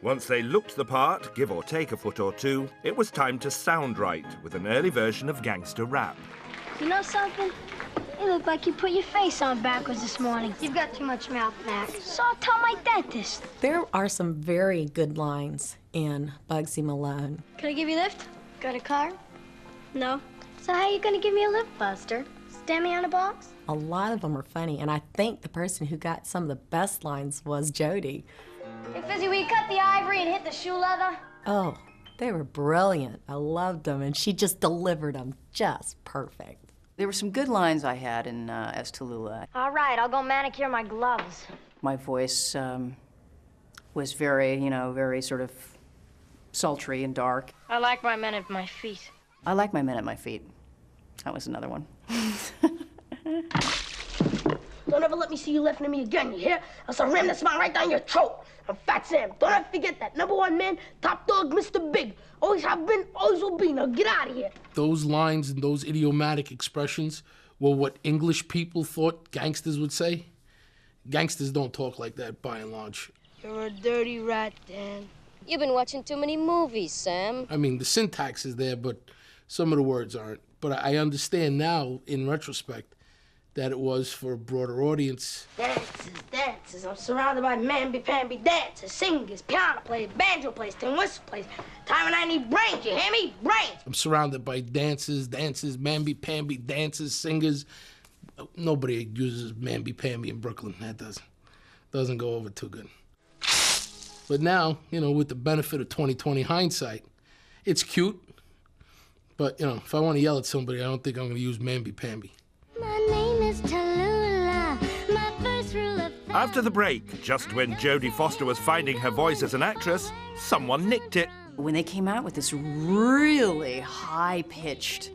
Once they looked the part, give or take a foot or two, it was time to sound right with an early version of gangster rap. You know something? You look like you put your face on backwards this morning. You've got too much mouth, Mac. So I'll tell my dentist. There are some very good lines in Bugsy Malone. Can I give you a lift? Got a car? No. So how you gonna give me a lift, Buster? Stand me on a box? A lot of them are funny, and I think the person who got some of the best lines was Jody. Hey, Fizzy, will you cut the ivory and hit the shoe leather? Oh, they were brilliant. I loved them, and she just delivered them just perfect. There were some good lines I had in As Tallulah. All right, I'll go manicure my gloves. My voice was very, very sort of sultry and dark. I like my men at my feet. I like my men at my feet. That was another one. Don't ever let me see you laughing at me again, you hear? Else I'll ram that smile right down your throat. I'm Fat Sam. Don't ever forget that. #1 man, top dog, Mr. Big. Always have been, always will be. Now get out of here. Those lines and those idiomatic expressions were what English people thought gangsters would say. Gangsters don't talk like that, by and large. You're a dirty rat, Dan. You've been watching too many movies, Sam. I mean, the syntax is there, but some of the words aren't. But I understand now, in retrospect, that it was for a broader audience. Dances. I'm surrounded by mamby-pamby dancers, singers, piano players, banjo players, tin whistle players. Time when I need brains, you hear me? Brains. I'm surrounded by dancers, mamby-pamby dancers, singers. Nobody uses mamby-pamby in Brooklyn. That doesn't go over too good. But now, with the benefit of 20/20 hindsight, it's cute. But, if I want to yell at somebody, I don't think I'm going to use mamby-pamby. My name is Tallulah, my first rule of thumb. After the break, just when Jodie Foster was finding her voice as an actress, someone nicked it. When they came out with this really high-pitched,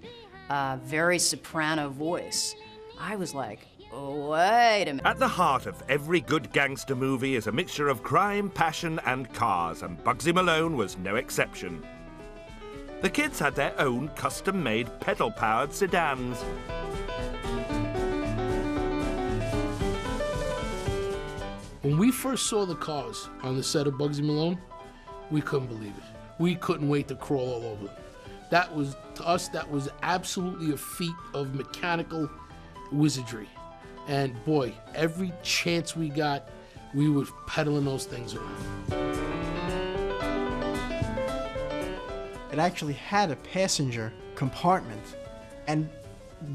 very soprano voice, I was like, oh, wait a minute. At the heart of every good gangster movie is a mixture of crime, passion, and cars, and Bugsy Malone was no exception. The kids had their own custom-made pedal-powered sedans. When we first saw the cars on the set of Bugsy Malone, we couldn't believe it. We couldn't wait to crawl all over them. That was, to us, that was absolutely a feat of mechanical wizardry. And boy, every chance we got, we were pedaling those things around. It actually had a passenger compartment and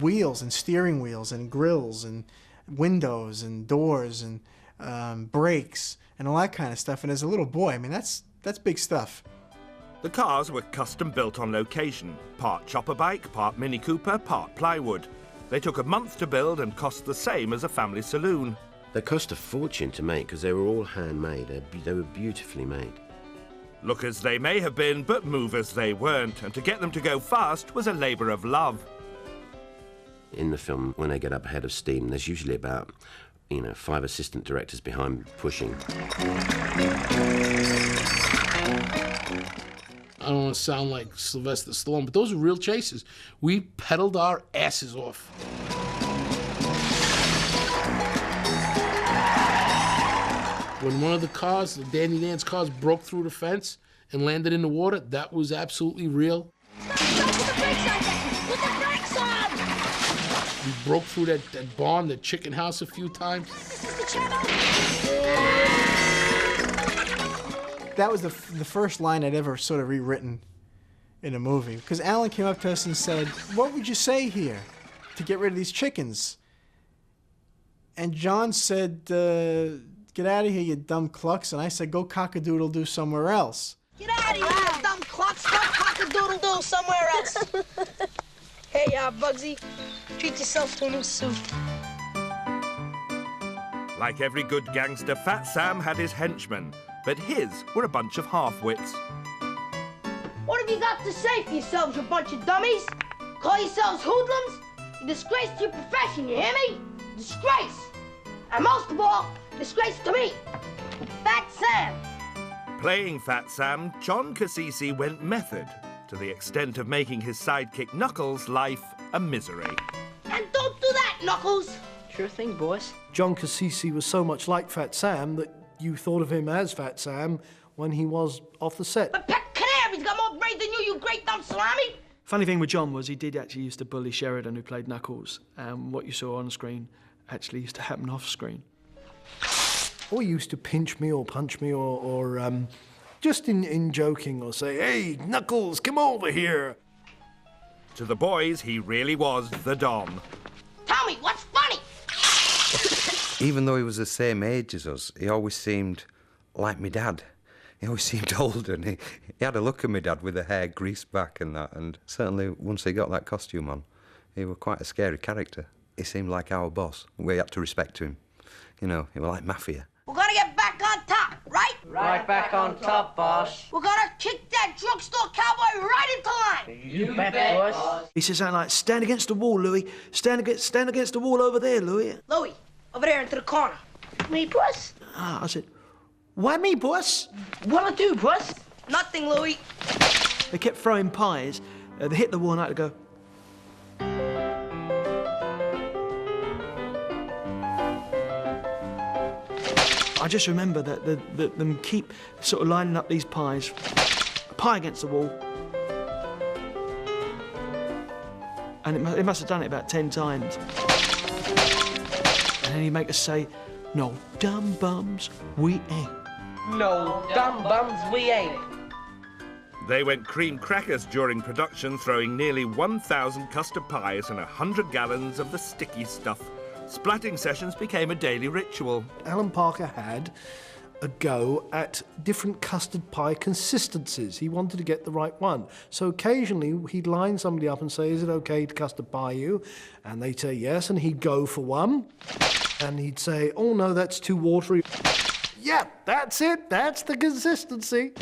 wheels and steering wheels and grills and windows and doors and brakes and all that kind of stuff. And as a little boy, I mean, that's big stuff. The cars were custom built on location. Part chopper bike, part Mini Cooper, part plywood. They took a month to build and cost the same as a family saloon. They cost a fortune to make because they were all handmade. They were beautifully made. Look as they may have been, but move as they weren't, and to get them to go fast was a labour of love. In the film, when they get up ahead of steam, there's usually about, 5 assistant directors behind pushing. I don't want to sound like Sylvester Stallone, but those are real chases. We pedaled our asses off. When one of the cars, the Dandy Dan's cars, broke through the fence and landed in the water, that was absolutely real. Stop, put the brakes on that! Put the brakes on! We broke through that barn, the chicken house, a few times. This is the channel! That was the first line I'd ever sort of rewritten in a movie. Because Alan came up to us and said, what would you say here to get rid of these chickens? And John said, get out of here, you dumb clucks. And I said, go cock-a-doodle-doo somewhere else. Get out of here, dumb clucks. Go cock-a-doodle-doo somewhere else. Hey, Bugsy, treat yourself to a new suit. Like every good gangster, Fat Sam had his henchmen, but his were a bunch of half-wits. What have you got to say for yourselves, you bunch of dummies? Call yourselves hoodlums? You disgrace to your profession, you hear me? Disgrace. And most of all, disgrace to me, Fat Sam. Playing Fat Sam, John Cassisi went method, to the extent of making his sidekick Knuckles' life a misery. And don't do that, Knuckles. Sure thing, boss. John Cassisi was so much like Fat Sam that you thought of him as Fat Sam when he was off the set. But Pet Canary's got more brains than you great dumb salami! Funny thing with John was he did actually used to bully Sheridan, who played Knuckles. What you saw on screen actually used to happen off screen. Or he used to pinch me or punch me or just in joking or say, "Hey, Knuckles, come over here." To the boys, he really was the Don. Tell me, what's funny? Even though he was the same age as us, he always seemed like my dad. He always seemed older, and he had a look at my dad with the hair greased back and that, and certainly once he got that costume on, he was quite a scary character. He seemed like our boss. We had to respect him. You know, he was like mafia. We're gonna get back on top, right? Right back on top, boss. We're gonna kick that drugstore cowboy right into line. You bet, boss. He says something like, "Stand against the wall, Louis. Stand against the wall over there, Louis." Louis, over there into the corner. Me, boss? I said, "Why me, boss?" What'll do, boss? Nothing, Louis. They kept throwing pies. They hit the wall and I had to go. I just remember that them keep sort of lining up these pies, a pie against the wall, and it must have done it about 10 times. And then he'd make us say, "No dumb bums, we ain't." No dumb bums, we ain't. They went cream crackers during production, throwing nearly 1,000 custard pies and 100 gallons of the sticky stuff. Splatting sessions became a daily ritual. Alan Parker had a go at different custard pie consistencies. He wanted to get the right one. So occasionally he'd line somebody up and say, "Is it okay to custard pie you?" And they'd say yes, and he'd go for one. And he'd say, "Oh no, that's too watery." Yeah, that's it. That's the consistency.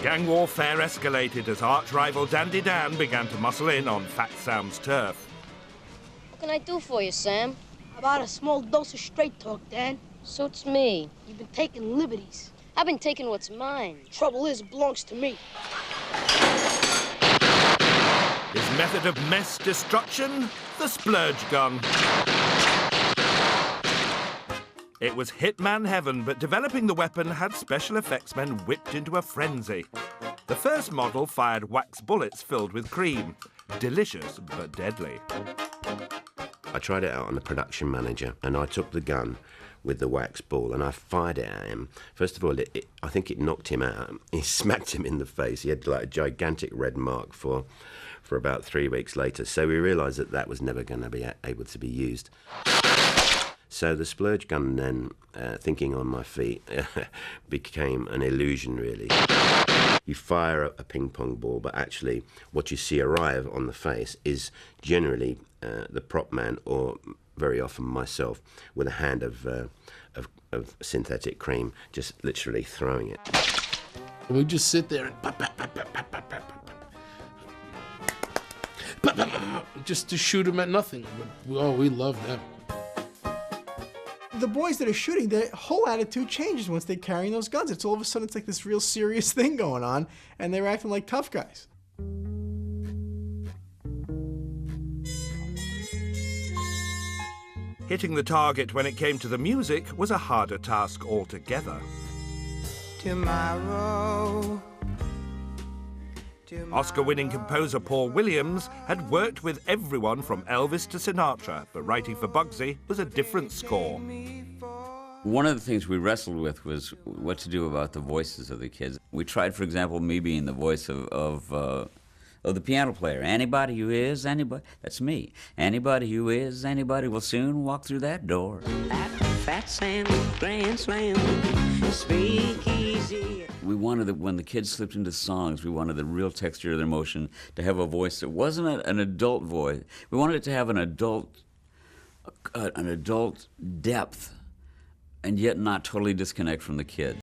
Gang warfare escalated as arch-rival Dandy Dan began to muscle in on Fat Sam's turf. What can I do for you, Sam? How about a small dose of straight talk, Dan? Suits me. You've been taking liberties. I've been taking what's mine. Trouble is, it belongs to me. His method of mess destruction? The splurge gun. It was hitman heaven, but developing the weapon had special effects men whipped into a frenzy. The first model fired wax bullets filled with cream. Delicious, but deadly. I tried it out on the production manager, and I took the gun with the wax ball and I fired it at him. First of all, I think it knocked him out. He smacked him in the face. He had like a gigantic red mark for about 3 weeks later. So we realised that was never going to be able to be used. So the splurge gun then, thinking on my feet, became an illusion, really. You fire a ping pong ball, but actually what you see arrive on the face is generally the prop man, or very often myself, with a hand of synthetic cream, just literally throwing it. And we just sit there and just to shoot him at nothing. Oh, we love them. The boys that are shooting, their whole attitude changes once they're carrying those guns. It's all of a sudden, it's like this real serious thing going on, and they're acting like tough guys. Hitting the target when it came to the music was a harder task altogether. Tomorrow. Oscar-winning composer Paul Williams had worked with everyone from Elvis to Sinatra, but writing for Bugsy was a different score. One of the things we wrestled with was what to do about the voices of the kids. We tried, for example, me being the voice of the piano player. Anybody who is anybody, that's me. Anybody who is anybody will soon walk through that door. At Fat Sam Grand Slam, speak easy. We wanted, when the kids slipped into songs, we wanted the real texture of their emotion to have a voice that wasn't an adult voice. We wanted it to have an adult depth, and yet not totally disconnect from the kid.